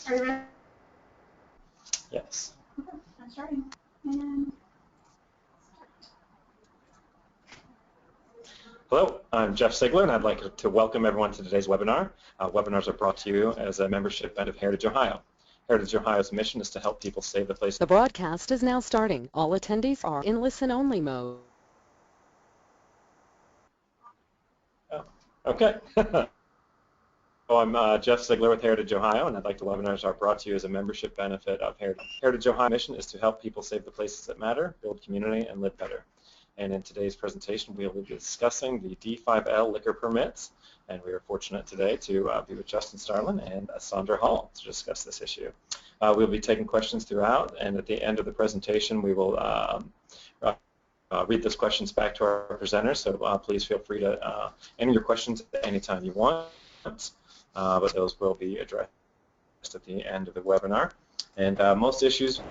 Are you ready? Yes. Okay, I'm starting. And Hello, I'm Jeff Sigler, and I'd like to welcome everyone to today's webinar. Webinars are brought to you as a membership event of Heritage Ohio. Heritage Ohio's mission is to help people save the place. The broadcast is now starting. All attendees are in listen-only mode. Oh, okay. So I'm Jeff Sigler with Heritage Ohio, and I'd like to webinars are brought to you as a membership benefit of Heritage. Heritage Ohio's mission is to help people save the places that matter, build community, and live better. And in today's presentation, we will be discussing the D5L liquor permits, and we are fortunate today to be with Justin Starlin and Sandra Hull to discuss this issue. We'll be taking questions throughout, and at the end of the presentation, we will read those questions back to our presenters, so please feel free to enter your questions anytime you want, but those will be addressed at the end of the webinar. And most issues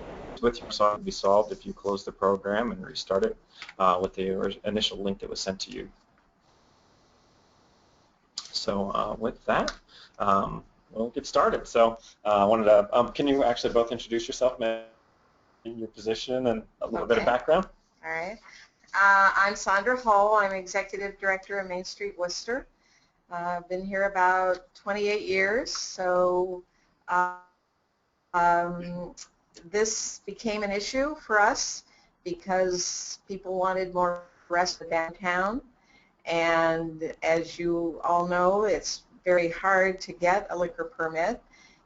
with your software will be solved if you close the program and restart it with the initial link that was sent to you. So with that, we'll get started. So I wanted to, can you actually both introduce yourself, your position, and a little bit of background? All right. I'm Sandra Hull. I'm Executive Director of Main Street Wooster. I've been here about 28 years, so this became an issue for us because people wanted more rest of downtown, and as you all know, it's very hard to get a liquor permit,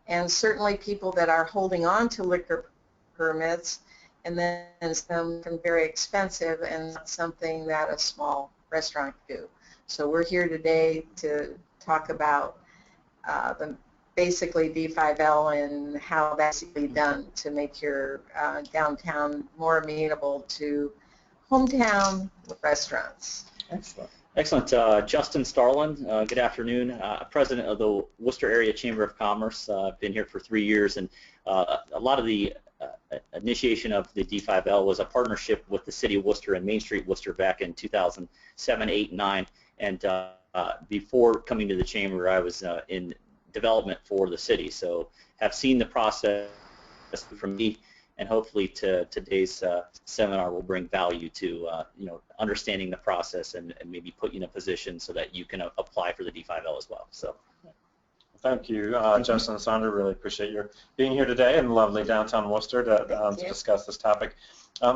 and certainly people that are holding on to liquor permits, and then some very expensive and not something that a small restaurant can do. So we're here today to talk about basically D5L and how that's done to make your downtown more amenable to hometown restaurants. Excellent. Excellent. Justin Starlin, good afternoon. President of the Worcester Area Chamber of Commerce. I've been here for 3 years, and a lot of the initiation of the D5L was a partnership with the City of Wooster and Main Street Wooster back in 2007, 8, and 9. And before coming to the Chamber, I was in development for the city, so have seen the process from me, and hopefully today's seminar will bring value to understanding the process and maybe put you in a position so that you can apply for the D5L as well. So. Thank you, Justin and Sandra. Really appreciate your being here today in lovely downtown Worcester to discuss this topic.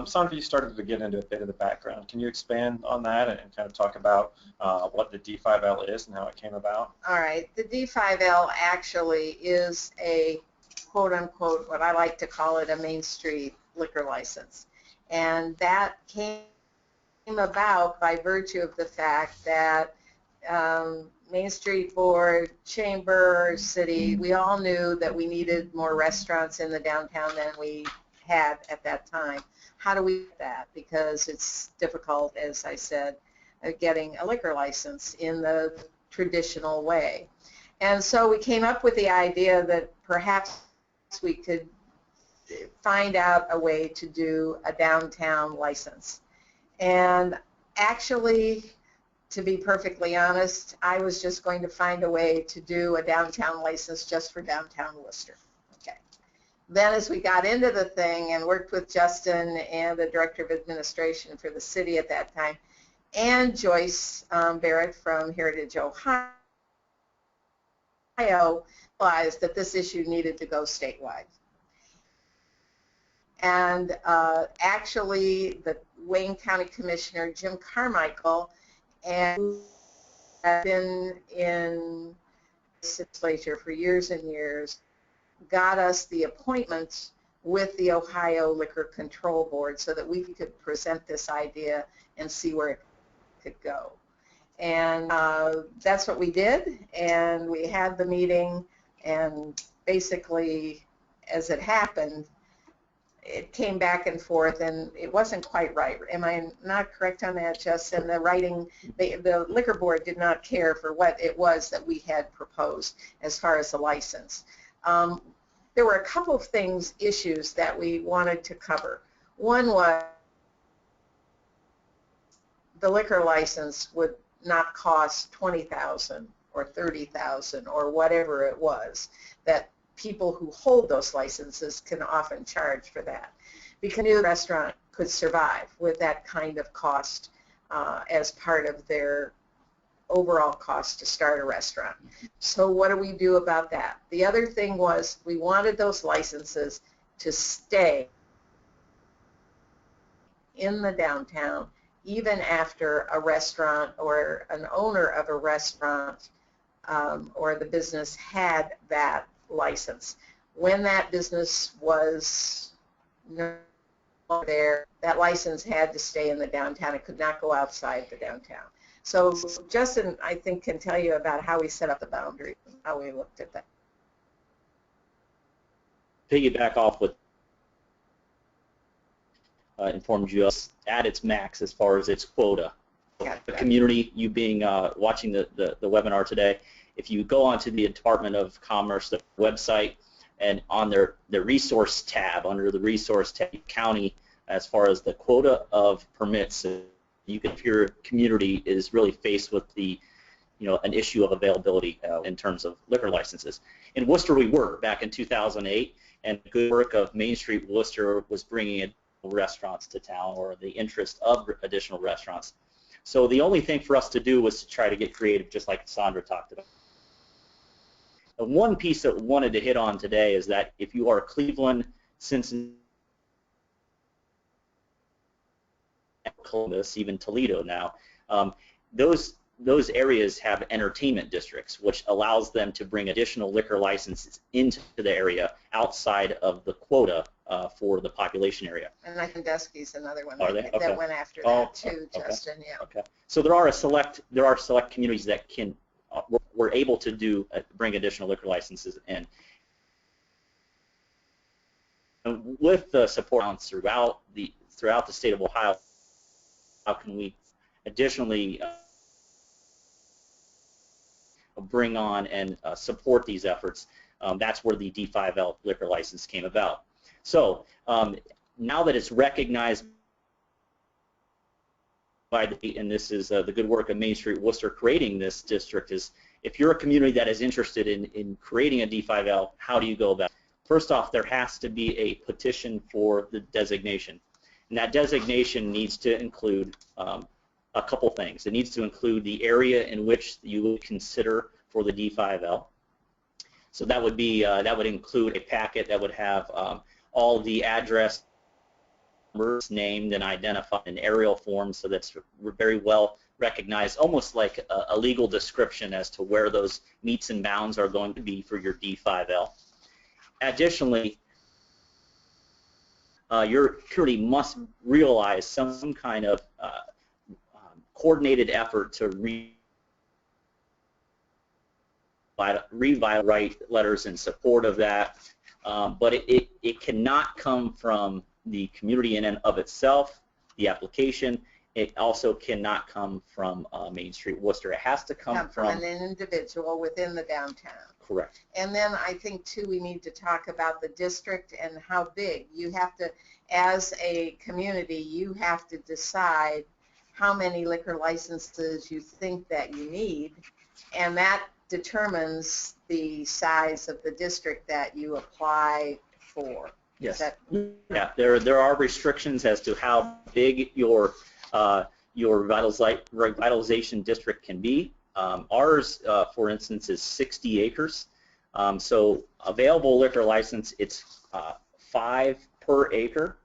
Sandra, you started to get into a bit of the background. Can you expand on that and kind of talk about what the D5L is and how it came about? All right. The D5L actually is a quote-unquote, what I like to call it, a Main Street liquor license. And that came about by virtue of the fact that Main Street Board, Chamber, City, we all knew that we needed more restaurants in the downtown than we had at that time. How do we do that? Because it's difficult, as I said, getting a liquor license in the traditional way. And so we came up with the idea that perhaps we could find out a way to do a downtown license. And actually, to be perfectly honest, I was just going to find a way to do a downtown license just for downtown Worcester. Okay. Then as we got into the thing and worked with Justin and the Director of Administration for the city at that time, and Joyce Barrett from Heritage Ohio, realized that this issue needed to go statewide. And actually, the Wayne County Commissioner, Jim Carmichael, and have been in the legislature for years and years, got us the appointments with the Ohio Liquor Control Board so that we could present this idea and see where it could go. And that's what we did, and we had the meeting, and basically, as it happened, it came back and forth, and it wasn't quite right. Am I not correct on that, Justin? The writing, the liquor board did not care for what it was that we had proposed as far as the license. There were a couple of issues that we wanted to cover. One was the liquor license would not cost $20,000 or $30,000 or whatever it was that people who hold those licenses can often charge for that, because a new restaurant could survive with that kind of cost as part of their overall cost to start a restaurant. So what do we do about that? The other thing was we wanted those licenses to stay in the downtown even after a restaurant or an owner of a restaurant or the business had that license. When that business was no longer there, that license had to stay in the downtown. It could not go outside the downtown. So Justin, I think, can tell you about how we set up the boundary, how we looked at that. Piggyback off what informed you at its max as far as its quota. Yeah, The community, you being watching the webinar today, if you go onto the Department of Commerce, the website, and on their resource tab, under the resource tab, county, as far as the quota of permits, you can, if your community is really faced with the, an issue of availability in terms of liquor licenses. In Worcester, we were back in 2008, and the good work of Main Street Wooster was bringing in restaurants to town, or the interest of additional restaurants. So the only thing for us to do was to try to get creative, just like Sandra talked about. And one piece that we wanted to hit on today is that if you are Cleveland, Cincinnati, Columbus, even Toledo now, those areas have entertainment districts, which allows them to bring additional liquor licenses into the area outside of the quota for the population area. And I think Dusky's another one that went after that too, okay. Justin. Yeah. Okay. So there are select communities that can we're able to do bring additional liquor licenses in. And with the support throughout the state of Ohio, how can we additionally bring on and support these efforts? That's where the D5L liquor license came about. So now that it's recognized by the, and this is the good work of Main Street Wooster creating this district, is if you're a community that is interested in creating a D5L, how do you go about it? First off, there has to be a petition for the designation. And that designation needs to include a couple things. It needs to include the area in which you would consider for the D5L. So that would be that would include a packet that would have all the address numbers named and identified in aerial form, so that's very well recognized, almost like a legal description as to where those meets and bounds are going to be for your D5L. Additionally, your community must realize some kind of coordinated effort to rewrite letters in support of that, but it cannot come from the community in and of itself, the application. It also cannot come from Main Street Wooster. It has to come from an individual within the downtown. Correct. And then I think too we need to talk about the district and how big. You have to, as a community, you have to decide how many liquor licenses you think that you need, and that determines the size of the district that you apply for. Yes. Yeah. There are restrictions as to how big your revitalization district can be. Ours, for instance, is 60 acres. So available liquor license, it's 5 per acre.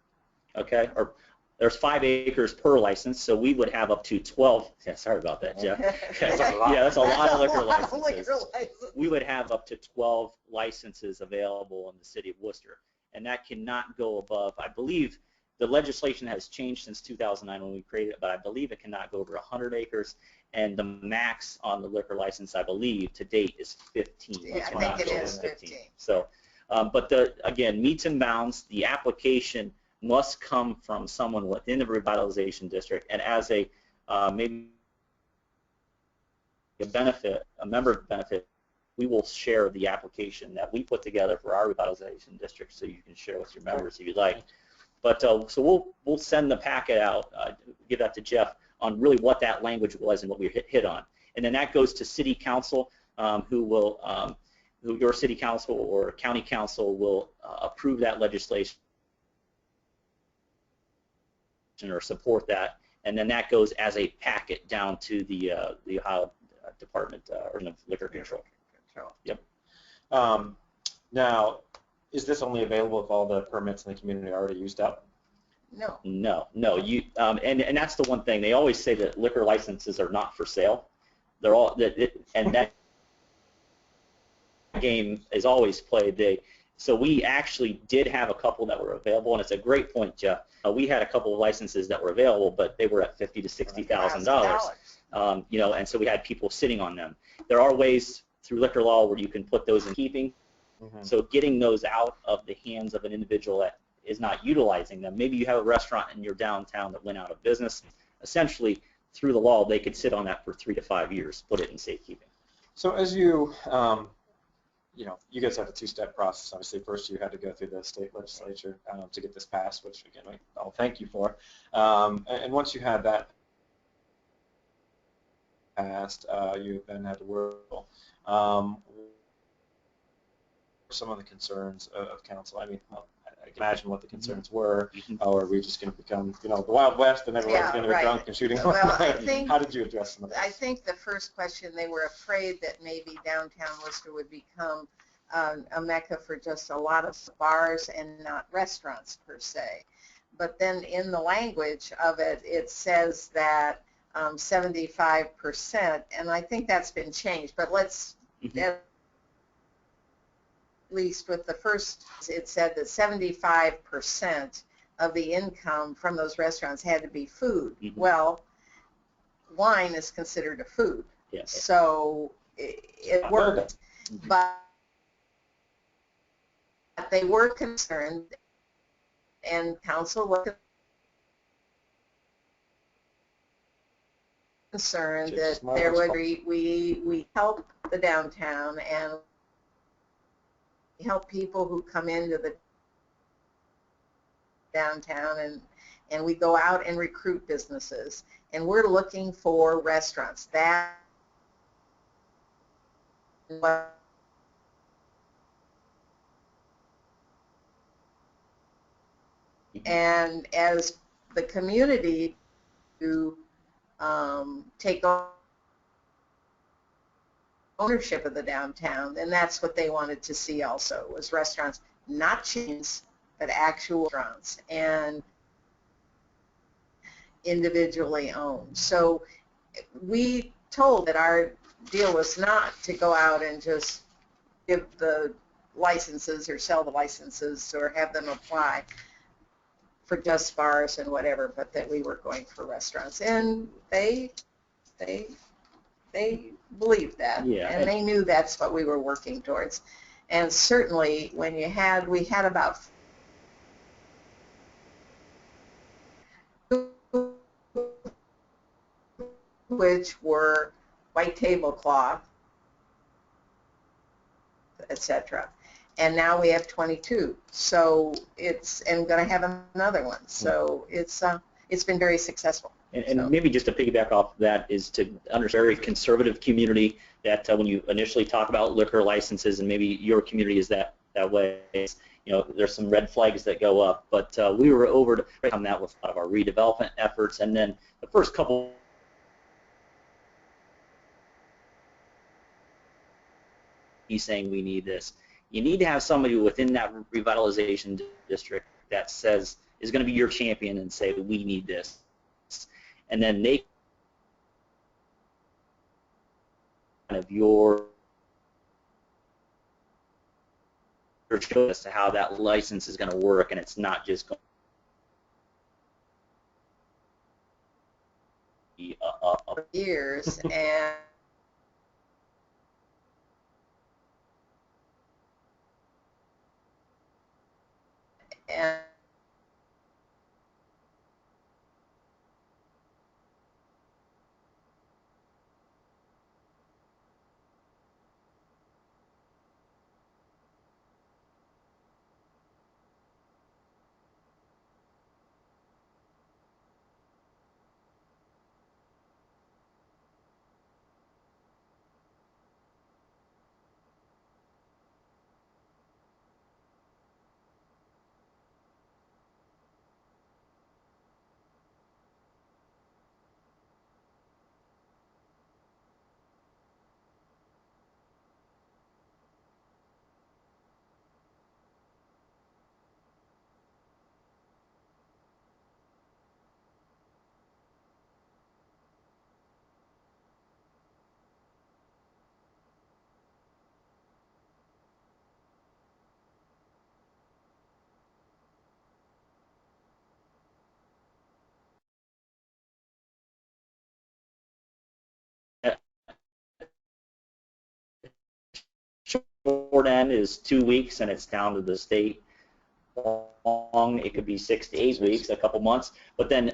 Okay. Or there's 5 acres per license, so we would have up to 12. Yeah, sorry about that, Jeff. Yeah, that's a lot of liquor licenses. We would have up to 12 licenses available in the city of Worcester, and that cannot go above, I believe, the legislation has changed since 2009 when we created it, but I believe it cannot go over 100 acres, and the max on the liquor license, I believe, to date is 15. Yeah, I think it is 15. So, but again, meets and bounds, the application must come from someone within the revitalization district, and as a maybe a benefit, a member benefit, we will share the application that we put together for our revitalization district, so you can share with your members if you'd like. But so we'll send the packet out, give that to Jeff on really what that language was and what we hit on, and then that goes to City Council, who will your city council or county council will approve that legislation or support that, and then that goes as a packet down to the Ohio Department of Liquor Control. Yep. Now, is this only available if all the permits in the community are already used up? No. No. You and that's the one thing they always say that liquor licenses are not for sale. They're all and that game is always played. So we actually did have a couple that were available, and it's a great point, Jeff. We had a couple of licenses that were available, but they were at $50,000 to $60,000. You know, and so we had people sitting on them. There are ways through liquor law where you can put those in keeping. So getting those out of the hands of an individual that is not utilizing them. Maybe you have a restaurant in your downtown that went out of business. Essentially, through the law, they could sit on that for 3 to 5 years, put it in safekeeping. So as you, you know, you guys have a two-step process. Obviously, first you had to go through the state legislature to get this passed, which again, I'll thank you for. And once you had that passed, you then had to work. Some of the concerns of council. I mean, I can imagine what the concerns were. Or are we just going to become, you know, the Wild West and everyone's going to be drunk and shooting? Well, I think, how did you address some of this? I think the first question, they were afraid that maybe downtown Worcester would become a mecca for just a lot of bars and not restaurants per se. But then in the language of it, it says that 75%, and I think that's been changed. But let's. At least with the first, it said that 75% of the income from those restaurants had to be food. Well, wine is considered a food. Yes. So it worked. But they were concerned, and council was concerned that there would be, we help the downtown and help people who come into the downtown, and we go out and recruit businesses, and we're looking for restaurants. That and as the community to take ownership of the downtown, and that's what they wanted to see also, was restaurants, not chains, but actual restaurants, and individually owned. So we told that our deal was not to go out and just give the licenses or sell the licenses or have them apply for just bars and whatever, but that we were going for restaurants. And they believed that, and they knew that's what we were working towards. And certainly when we had about which were white tablecloth, etc. And now we have 22. So and going to have another one. So it's been very successful. And maybe just to piggyback off that is to understand a very conservative community that when you initially talk about liquor licenses, and maybe your community is that way, you know, there's some red flags that go up. But we were over to come that with a lot of our redevelopment efforts, and then the first couple he's saying we need this. You need to have somebody within that revitalization district that says is going to be your champion and say we need this. And then they kind of your choice as to how that license is going to work, and it's not just going to be years and short end is 2 weeks, and it's down to the state. Long, it could be 6 to 8 weeks, a couple months. But then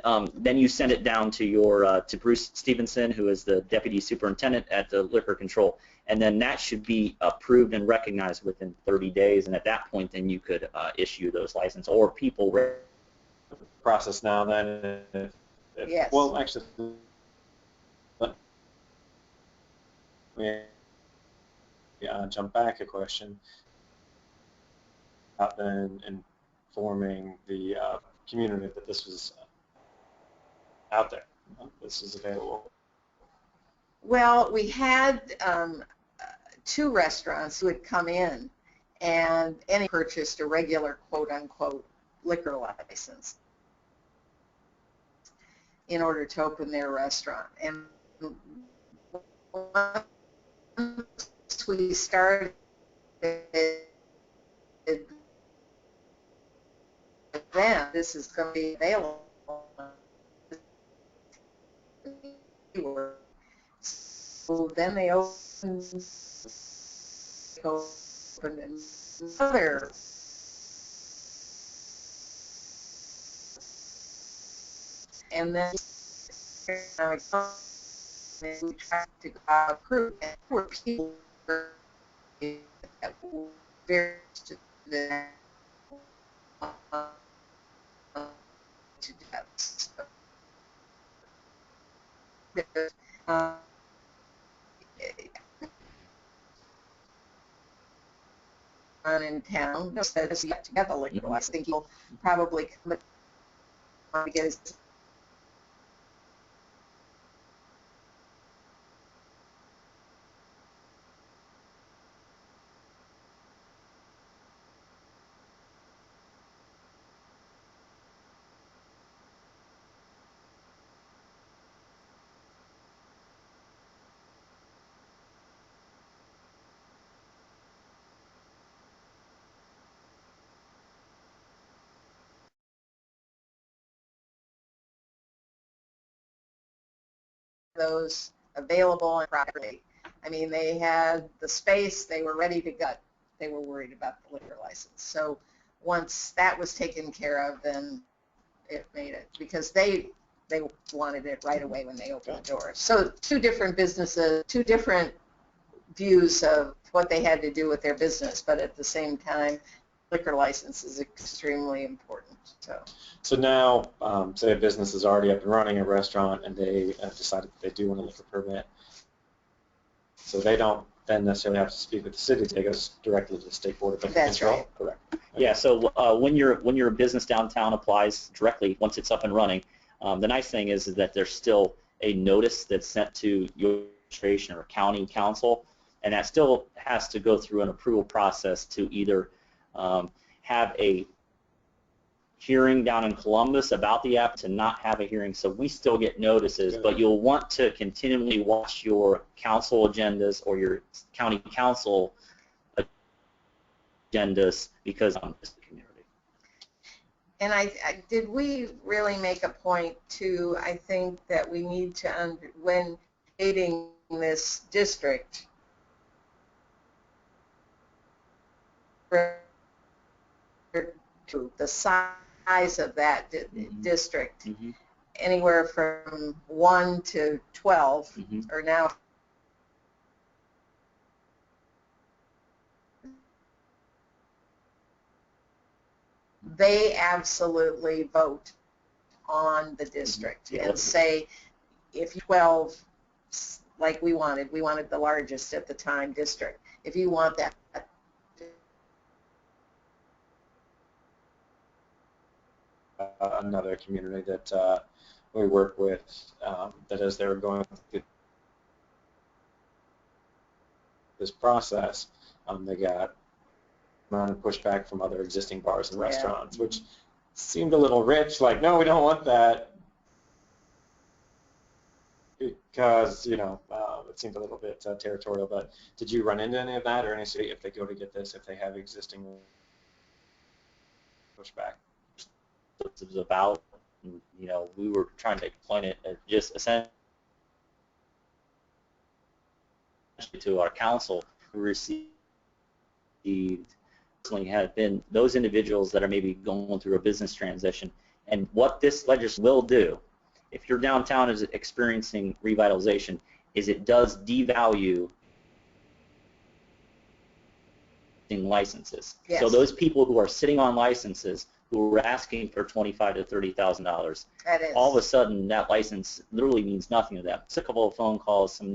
you send it down to your to Bruce Stevenson, who is the deputy superintendent at the liquor control, and then that should be approved and recognized within 30 days. And at that point, then you could issue those licenses, or people. Process now then. If, Yes. Well, actually, let me jump back a question. Then informing the community that this was out there, this is available. Well, we had 2 restaurants who had come in, and any purchased a regular quote-unquote liquor license in order to open their restaurant. And once we started then, this is going to be available. So then they opened another. And then we tried to approve, and there were people that were very interested in that. To do that. In town, that has yet to get the liquor license. I think he'll probably come to get his. Those available on property. I mean, they had the space, they were ready to go. They were worried about the liquor license. So once that was taken care of, then it made it, because they wanted it right away when they opened the doors. So 2 different businesses, 2 different views of what they had to do with their business, but at the same time, liquor license is extremely important. So now, say a business is already up and running, a restaurant, and they have decided that they do want a liquor permit. So they don't then necessarily have to speak with the city. They go directly to the State Board of Liquor Control. Right. Correct. Okay. Yeah. So when your business downtown applies directly once it's up and running, the nice thing is that there's still a notice that's sent to your administration or county council, and that still has to go through an approval process to either have a hearing down in Columbus about the app, to not have a hearing. So we still get notices, but you'll want to continually watch your council agendas or your county council agendas, because it's the community. And did we really make a point to, I think that we need to, when creating this district, to the size of that district, anywhere from 1 to 12, or now they absolutely vote on the district and say, if 12, like we wanted the largest at the time district, if you want that. Another community that we work with, that as they were going through this process, they got amount of pushback from other existing bars and restaurants, which seemed a little rich, like, no, we don't want that, because, you know, it seemed a little bit territorial. But did you run into any of that, or any city, if they go to get this, if they have existing pushback? It was about, you know, we were trying to explain it just essentially to our council, who received recently have been those individuals that are maybe going through a business transition. And what this legislation will do, if your downtown is experiencing revitalization, is it does devalue licenses. Yes. So those people who are sitting on licenses who are asking for $25,000 to $30,000, That is. all of a sudden that license literally means nothing to them. It's a couple of phone calls, some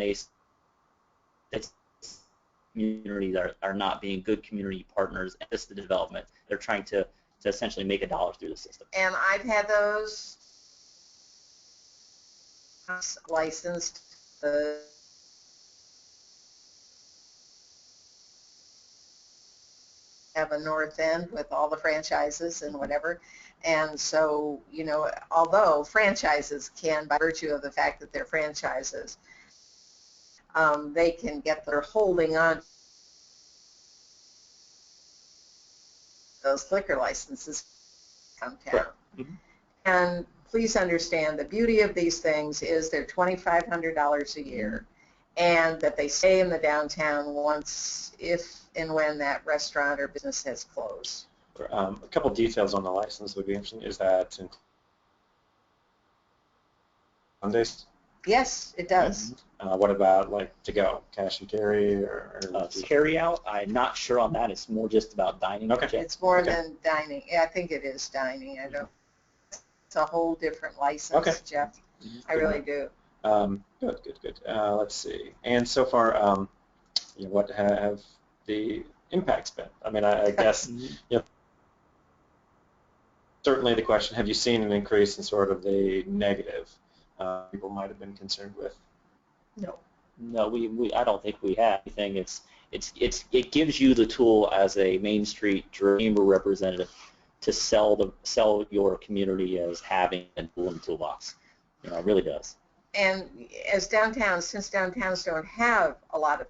communities are not being good community partners and just the development. They're trying to essentially make a dollar through the system. And I've had those licensed have a north end with all the franchises and whatever. And so, you know, although franchises can, by virtue of the fact that they're franchises, they can get their holding on those liquor licenses downtown. Mm-hmm. And please understand, the beauty of these things is they're $2,500 a year, and that they stay in the downtown once, if and when that restaurant or business has closed. A couple details on the license would be interesting. Is that Sundays? Yes, it does. What about like to go, cash and carry, or Carry out, I'm not sure on that. It's more just about dining. Okay. It's more Okay. than dining. Yeah, I think it is dining. I don't. It's a whole different license, Okay. Jeff. I really do. Good. Let's see. And so far, you know, what have the impacts been? I mean, I guess, you know, certainly the question, have you seen an increase in sort of the negative people might have been concerned with? No. No, I don't think we have anything. It gives you the tool as a Main Street Chamber representative to sell your community as having a tool in the toolbox. You know, it really does. And as downtowns, since downtowns don't have a lot of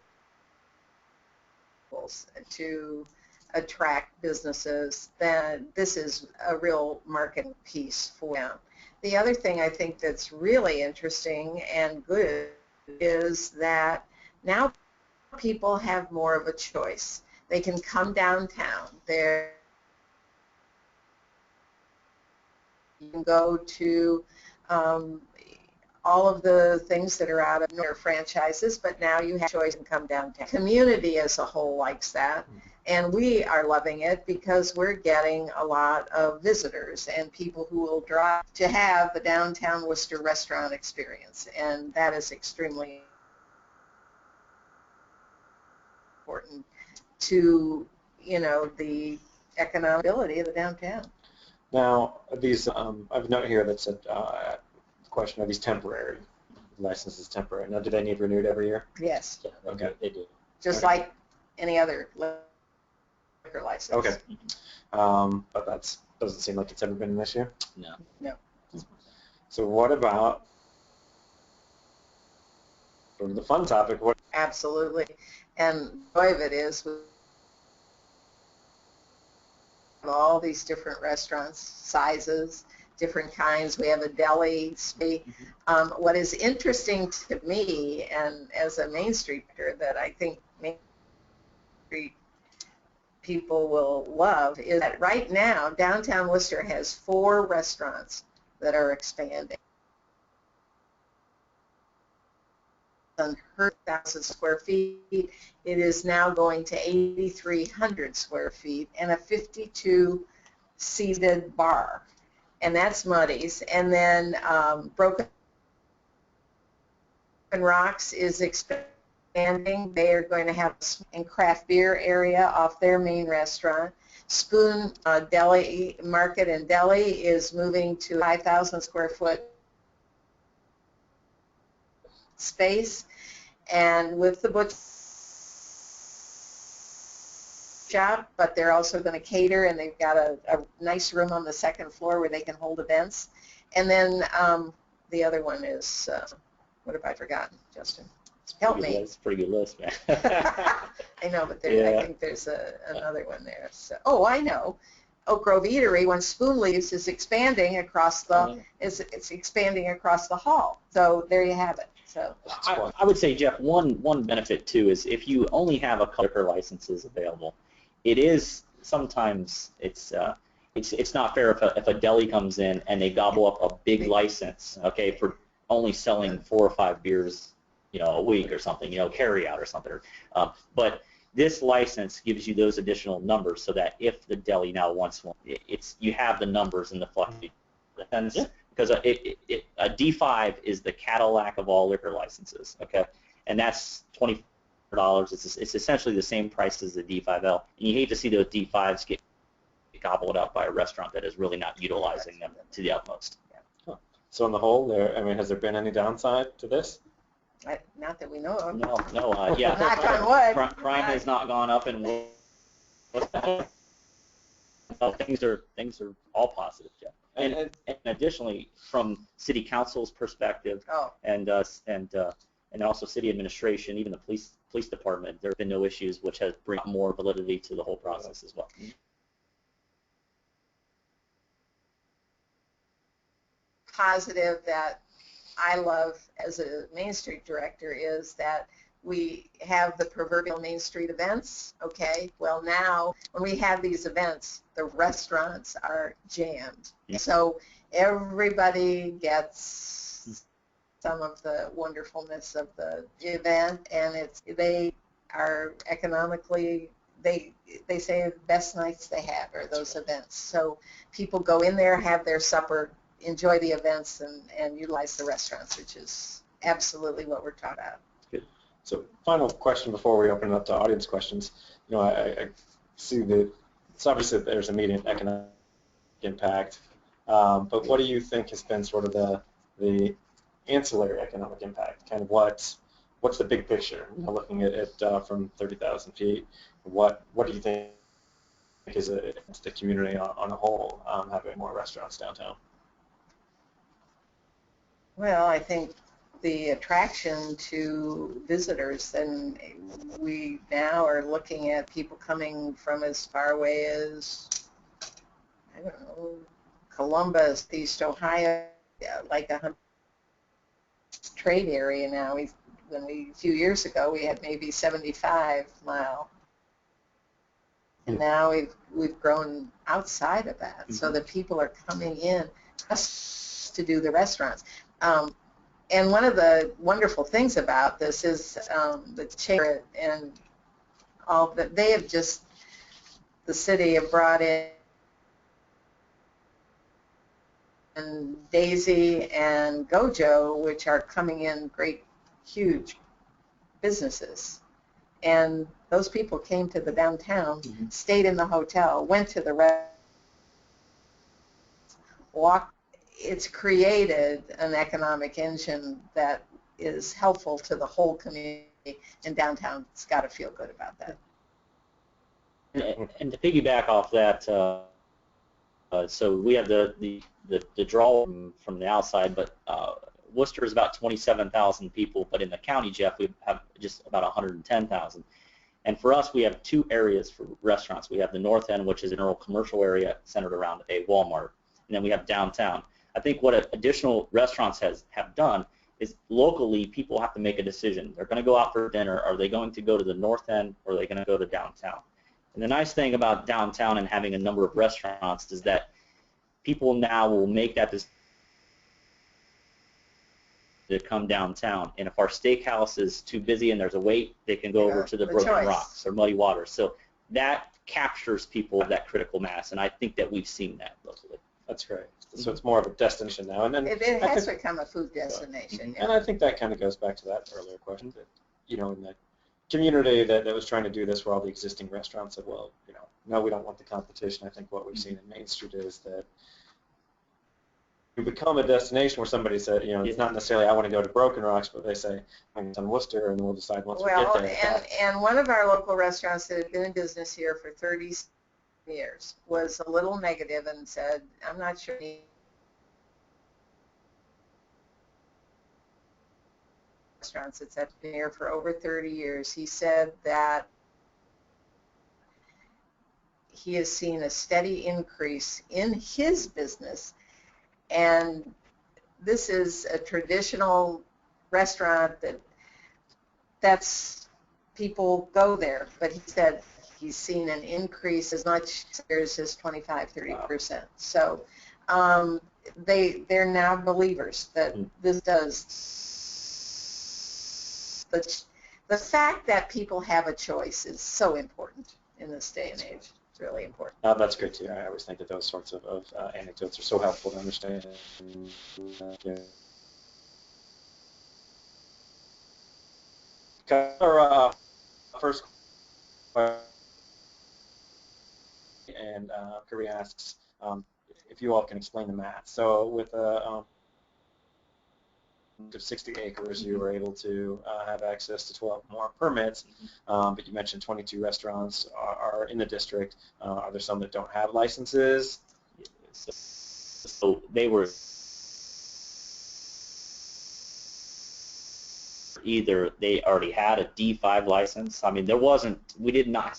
tools to attract businesses, then this is a real marketing piece for them. The other thing I think that's really interesting and good is that now people have more of a choice. They can come downtown. You can go to all of the things that are out of their franchises, but now you have choice and come downtown. Community as a whole likes that, and we are loving it because we're getting a lot of visitors and people who will drive to have the downtown Worcester restaurant experience, and that is extremely important to, you know, the economic ability of the downtown. Now, these, I have a note here that said, the question, are these temporary? Licenses temporary. Now, do they need renewed every year? Yes, Yeah, Okay. they do. just Okay. like any other liquor license. Okay. But that doesn't seem like it's ever been an issue. No. No. So what about sort of the fun topic? What? Absolutely. And the joy of it is with all these different restaurants, sizes, different kinds. We have a deli. What is interesting to me, and as a Main Streeter, that I think Main Street people will love, is that right now downtown Worcester has 4 restaurants that are expanding. 100,000 square feet. It is now going to 8,300 square feet and a 52-seated bar, and that's Muddy's. And then Broken Rocks is expanding. They are going to have a craft beer area off their main restaurant. Spoon Deli Market and Deli is moving to 5,000 square foot space, and with the butcher shop, but they're also going to cater, and they've got a nice room on the second floor where they can hold events. And then the other one is, what have I forgotten, Justin? Help me. It's a pretty good list, man. I know, but there, Yeah. I think there's another one there. So, oh, I know. Oak Grove Eatery, when Spoon leaves, is expanding across the it's expanding across the hall. So there you have it. So I would say, Jeff, one benefit too is if you only have a couple liquor licenses available, it is sometimes it's not fair if a deli comes in and they gobble up a big license, okay, for only selling 4 or 5 beers, a week or something, carry out or something. But this license gives you those additional numbers so that if the deli now wants one, you have the numbers and the fluctuations. Yeah. Because a D5 is the Cadillac of all liquor licenses, okay, and that's $24. It's essentially the same price as the D5L, and you hate to see those D5s get gobbled up by a restaurant that is really not utilizing them to the utmost. Huh. So on the whole, has there been any downside to this? Not that we know of. No, yeah. Knock on wood. Crime has not gone up, and things are all positive, Jeff. And additionally, from City Council's perspective, and also City Administration, even the police department, there have been no issues, which has brought more validity to the whole process as well. Positive that I love as a Main Street director is that we have the proverbial Main Street events, okay? Well, now, when we have these events, the restaurants are jammed. Yeah. So everybody gets some of the wonderfulness of the event, and they are economically, they say the best nights they have are those events. So people go in there, have their supper, enjoy the events, and utilize the restaurants, which is absolutely what we're taught about. Good. So final question before we open it up to audience questions. I see that it's obviously there's immediate economic impact, but what do you think has been sort of the ancillary economic impact? Kind of what's the big picture? Looking at it from 30,000 feet, what do you think is the community on a whole having more restaurants downtown? Well, I think the attraction to visitors, and we now are looking at people coming from as far away as, I don't know, Columbus, East Ohio, like a trade area now. A few years ago, we had maybe 75 mile. And now we've grown outside of that, so that people are coming in just to do the restaurants. And one of the wonderful things about this is the chamber and all that they have just, the city have brought in Daisy and Gojo, which are coming in great, huge businesses. And those people came to the downtown, stayed in the hotel, went to the restaurant, walked. It's created an economic engine that is helpful to the whole community, and downtown's got to feel good about that. And to piggyback off that, so we have the draw from the outside, but Wooster is about 27,000 people, but in the county, Jeff, we have just about 110,000. And for us, we have 2 areas for restaurants. We have the north end, which is an rural commercial area centered around a Walmart, and then we have downtown. I think what additional restaurants have done is locally people have to make a decision. They're going to go out for dinner. Are they going to go to the north end, or are they going to go to downtown? And the nice thing about downtown and having a number of restaurants is that people now will make that decision to come downtown. And if our steakhouse is too busy and there's a wait, they can go over to the Broken Rocks or Muddy Waters. So that captures people, that critical mass, and I think that we've seen that locally. That's great. So it's more of a destination now, and then It has become a food destination. And I think that kind of goes back to that earlier question. That in the community that was trying to do this, where all the existing restaurants said, well, no, we don't want the competition. I think what we've seen in Main Street is that you become a destination where somebody said, it's not necessarily I want to go to Broken Rocks, but they say I'm in Worcester, and we'll decide once we get there. And one of our local restaurants that had been in business here for 30 years was a little negative and said, I'm not sure. Restaurants that's been here for over 30 years. He said that he has seen a steady increase in his business, and this is a traditional restaurant that's people go there, but he said he's seen an increase as much as 25-30%. So they're now believers that this does. The fact that people have a choice is so important in this day and age. It's really important. That's great to hear. I always think that those sorts of anecdotes are so helpful to understand. Our first question, and Kirby asks if you all can explain the math. So with of 60 acres, you were able to have access to 12 more permits, but you mentioned 22 restaurants are in the district. Are there some that don't have licenses? So they were either they already had a D5 license. I mean, there wasn't, we did not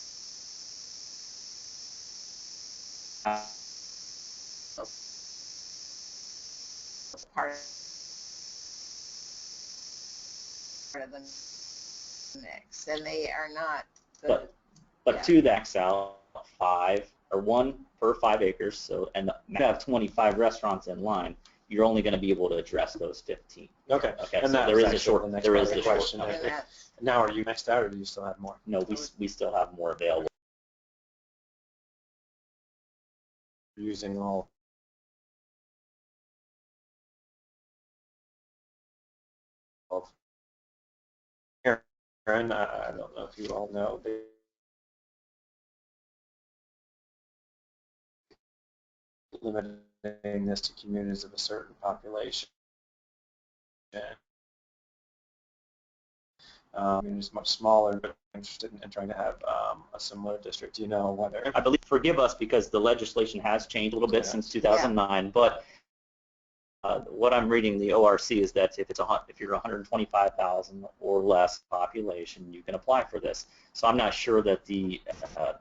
Part of the mix, and they are not. But to that, Sal, 5 or 1 per 5 acres. So, and you have 25 restaurants in line. You're only going to be able to address those 15. Okay. Okay. And so there is a short. There is a question. short. Now, are you maxed out, or do you still have more? No, we still have more available. You're using all. Aaron, I don't know if you all know, limiting this to communities of a certain population. It's much smaller, but interested in trying to have a similar district. Do you know whether? I believe, forgive us, because the legislation has changed a little bit since 2009, but what I'm reading the ORC is that if you're 125,000 or less population, you can apply for this. So I'm not sure that the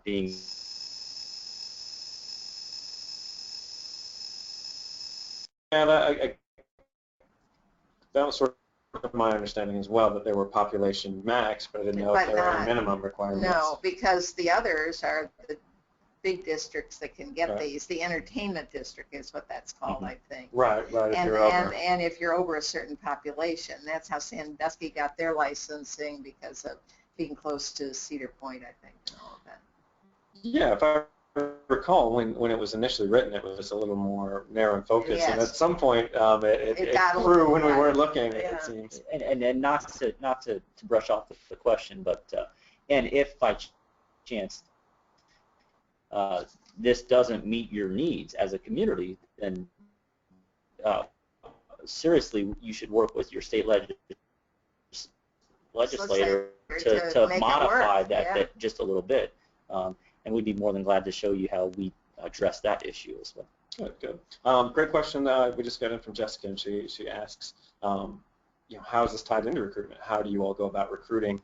being And that was sort of my understanding as well, that there were population max, but I didn't know if there were any minimum requirements. No, because the others are the big districts that can get Right. these. The entertainment district is what that's called, I think. Right. And if you're over a certain population, that's how Sandusky got their licensing, because of being close to Cedar Point, I think, and all of that. Yeah, if I recall, when it was initially written, it was a little more narrow and focused, Yes. and at some point it got grew when we wide. weren't looking. Yeah. It seems. and not to brush off the question, but and if by chance this doesn't meet your needs as a community, then seriously, you should work with your state legislator to modify that just a little bit. And we'd be more than glad to show you how we address that issue as well. Good. Great question. We just got in from Jessica, and she asks, how is this tied into recruitment? How do you all go about recruiting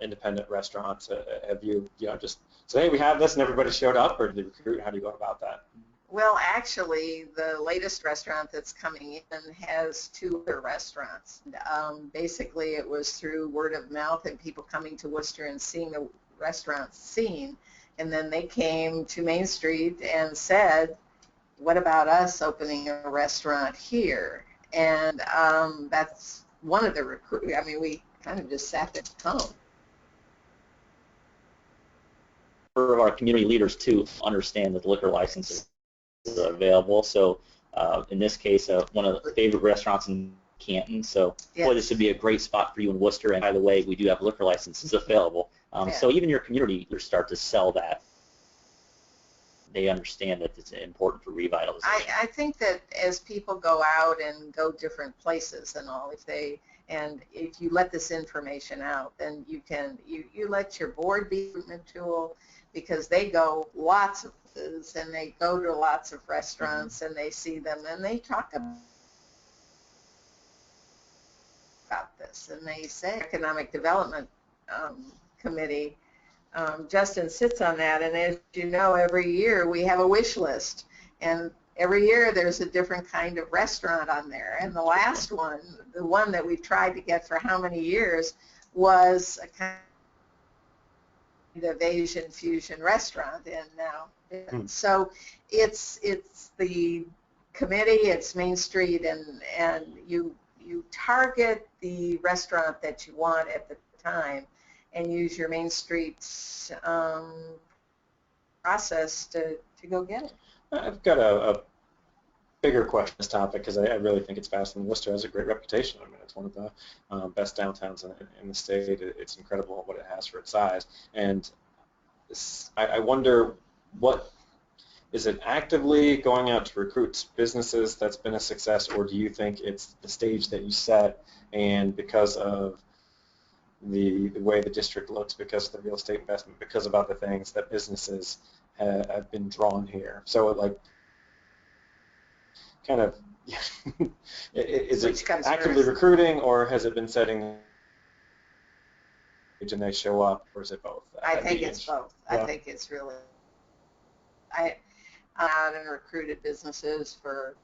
independent restaurants? Have you, just say, hey, we have this, and everybody showed up, or did you recruit? How do you go about that? Well, actually, the latest restaurant that's coming in has 2 other restaurants. Basically, it was through word of mouth and people coming to Wooster and seeing the restaurant scene. And then they came to Main Street and said, what about us opening a restaurant here? And that's one of the recruits. I mean, we kind of just sat at home. For our community leaders to understand that the liquor licenses are available. So in this case, one of the favorite restaurants in Canton. So boy, this would be a great spot for you in Wooster. And by the way, we do have liquor licenses available. So even your community leaders start to sell that. They understand that it's important for revitalization. I think that as people go out and go different places and all, if you let this information out, then you let your board be a recruitment tool, because they go lots of places and they go to lots of restaurants and they see them and they talk about this, and they say Economic Development Committee. Justin sits on that, and as you know, every year we have a wish list, and every year there's a different kind of restaurant on there. And the last one, the one that we've tried to get for how many years, was a kind of Asian fusion restaurant in now. So it's the committee, it's Main Street, and you target the restaurant that you want at the time and use your Main Street process to go get it. I've got a bigger question on this topic because I really think it's fascinating. Worcester has a great reputation. I mean, it's one of the best downtowns in the state. It's incredible what it has for its size. And I wonder, what is it actively going out to recruit businesses that's been a success, or do you think it's the stage that you set, and because of the way the district looks, because of the real estate investment, because of other things, that businesses have been drawn here? So, like, kind of, is it actively recruiting, or has it been setting and they show up, or is it both? I think it's both. Yeah. I think it's really, I'm out and recruited businesses for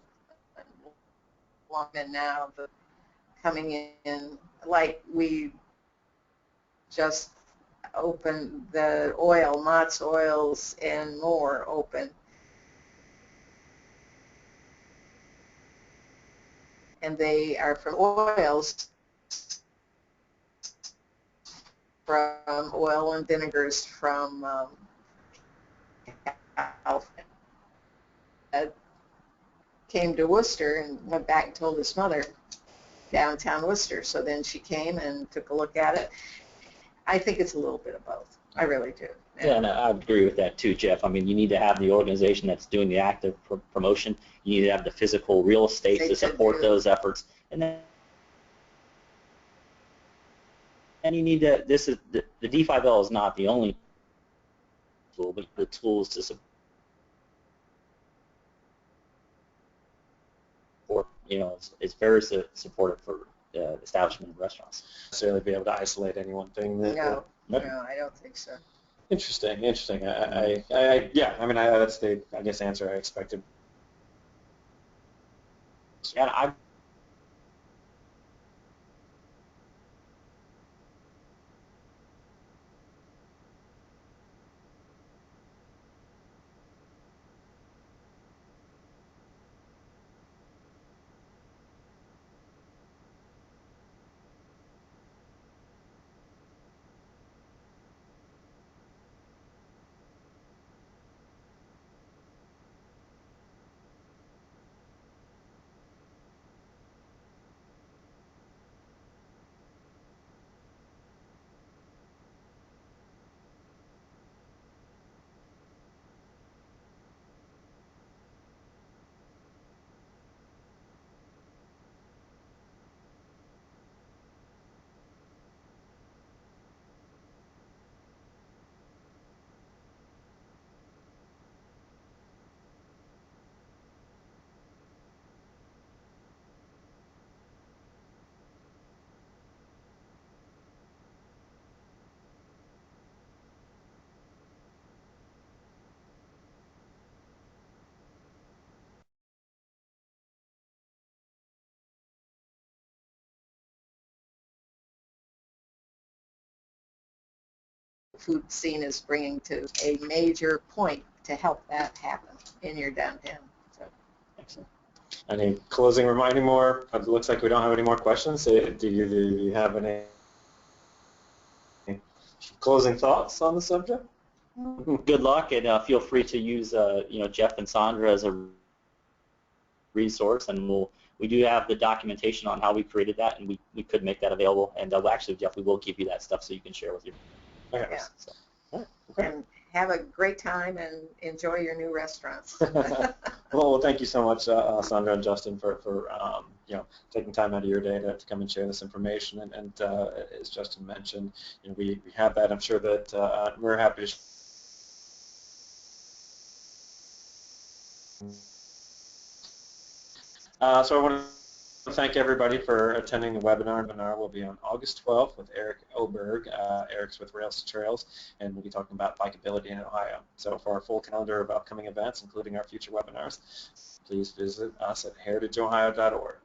long and now, but coming in, like we just opened the Mott's Oils and More open. And they are from oils, from oil and vinegars from came to Worcester and went back and told his mother, downtown Worcester. So then she came and took a look at it. I think it's a little bit of both. I really do. Yeah, and I agree with that too, Jeff. I mean, you need to have the organization that's doing the active promotion. You need to have the physical real estate to support those efforts, and then you need to. This is the D5L is not the only tool, but the tools to support. You know, it's very supportive for establishment of restaurants. Necessarily be able to isolate any one thing. No, I don't think so. Interesting. Yeah. I mean, that's the, I guess, answer I expected. And I Food scene is bringing to a major point to help that happen in your downtown. So. Excellent. Any closing reminding more? It looks like we don't have any more questions. Do you have any closing thoughts on the subject? Good luck, and feel free to use Jeff and Sandra as a resource, and we do have the documentation on how we created that, and we could make that available. And actually, Jeff, we will give you that stuff so you can share with your yeah. So, okay. And have a great time and enjoy your new restaurants. Well, thank you so much, Sandra and Justin, for taking time out of your day to come and share this information. And as Justin mentioned, we have that. I'm sure that we're happy to. So I want to thank everybody for attending the webinar. The webinar will be on August 12th with Eric Oberg. Eric's with Rails to Trails, and we'll be talking about bikeability in Ohio. So for our full calendar of upcoming events, including our future webinars, please visit us at heritageohio.org.